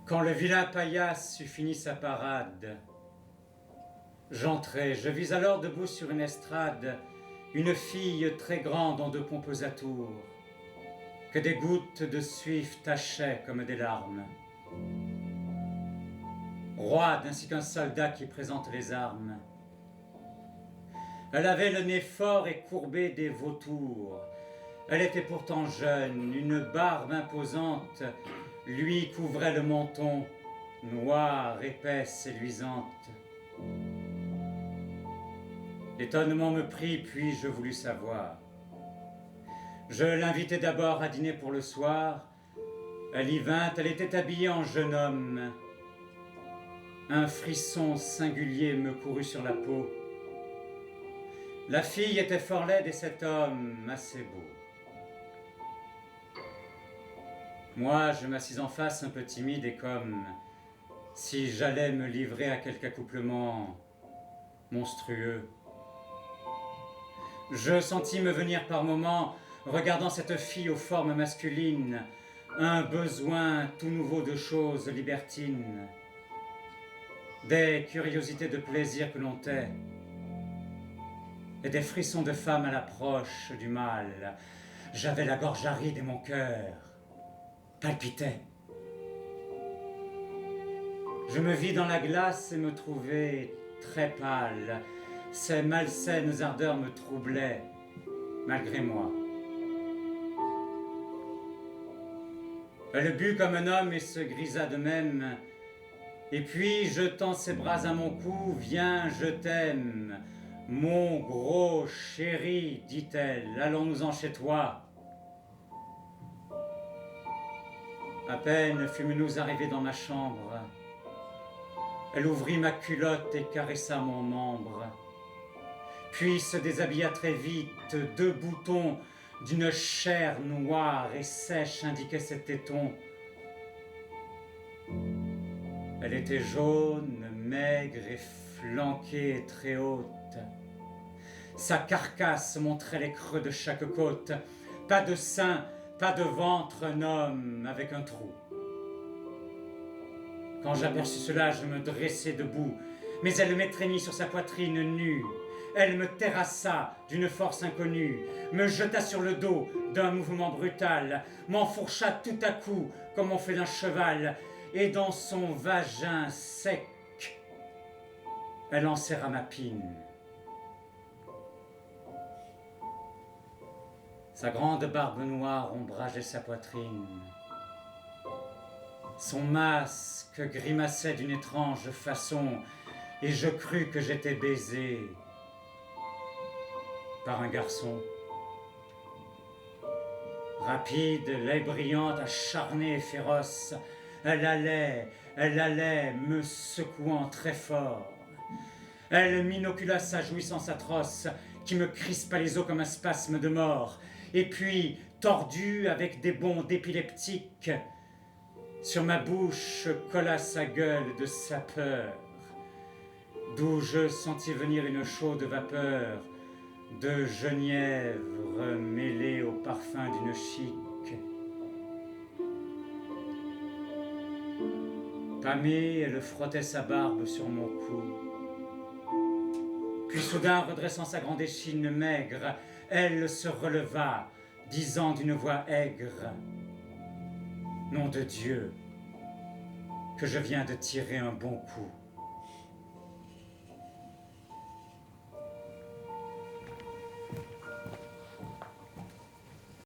Quand le vilain paillasse eut fini sa parade, j'entrai, je vis alors debout sur une estrade une fille très grande en 2 pompes atours, que des gouttes de suif tachaient comme des larmes. Roide ainsi qu'un soldat qui présente les armes. Elle avait le nez fort et courbé des vautours. Elle était pourtant jeune, une barbe imposante lui couvrait le menton, noire, épaisse et luisante. L'étonnement me prit, puis je voulus savoir. Je l'invitai d'abord à dîner pour le soir. Elle y vint, elle était habillée en jeune homme. Un frisson singulier me courut sur la peau. La fille était fort laide et cet homme assez beau. Moi, je m'assis en face, un peu timide et comme si j'allais me livrer à quelque accouplement monstrueux. Je sentis me venir par moments, regardant cette fille aux formes masculines, un besoin tout nouveau de choses libertines, des curiosités de plaisir que l'on tait, et des frissons de femme à l'approche du mal. J'avais la gorge aride et mon cœur palpitait. Je me vis dans la glace et me trouvai très pâle. Ces malsaines ardeurs me troublaient, malgré moi. Elle but comme un homme et se grisa de même. Et puis, jetant ses bras à mon cou, « Viens, je t'aime, mon gros chéri, dit-elle, allons-nous-en chez toi. » À peine fûmes-nous arrivés dans ma chambre. Elle ouvrit ma culotte et caressa mon membre. Puis se déshabilla très vite, 2 boutons d'une chair noire et sèche indiquaient ses tétons. Elle était jaune, maigre et flanquée et très haute. Sa carcasse montrait les creux de chaque côte. Pas de sein, pas de ventre, un homme avec un trou. Quand j'aperçus cela, je me dressai debout, mais elle m'étreignit sur sa poitrine nue. Elle me terrassa d'une force inconnue, me jeta sur le dos d'un mouvement brutal, m'enfourcha tout à coup comme on fait d'un cheval, et dans son vagin sec, elle enserra ma pine. Sa grande barbe noire ombrageait sa poitrine. Son masque grimaçait d'une étrange façon, et je crus que j'étais baisé par un garçon. Rapide, l'œil brillante, acharnée et féroce, elle allait, me secouant très fort. Elle m'inocula sa jouissance atroce, qui me crispa les os comme un spasme de mort, et puis, tordue avec des bonds épileptiques, sur ma bouche colla sa gueule de sapeur, d'où je sentis venir une chaude vapeur de genièvre mêlée au parfum d'une chique. Pâmée, elle frottait sa barbe sur mon cou. Puis soudain, redressant sa grande échine maigre, elle se releva, disant d'une voix aigre: « Nom de Dieu, que je viens de tirer un bon coup. »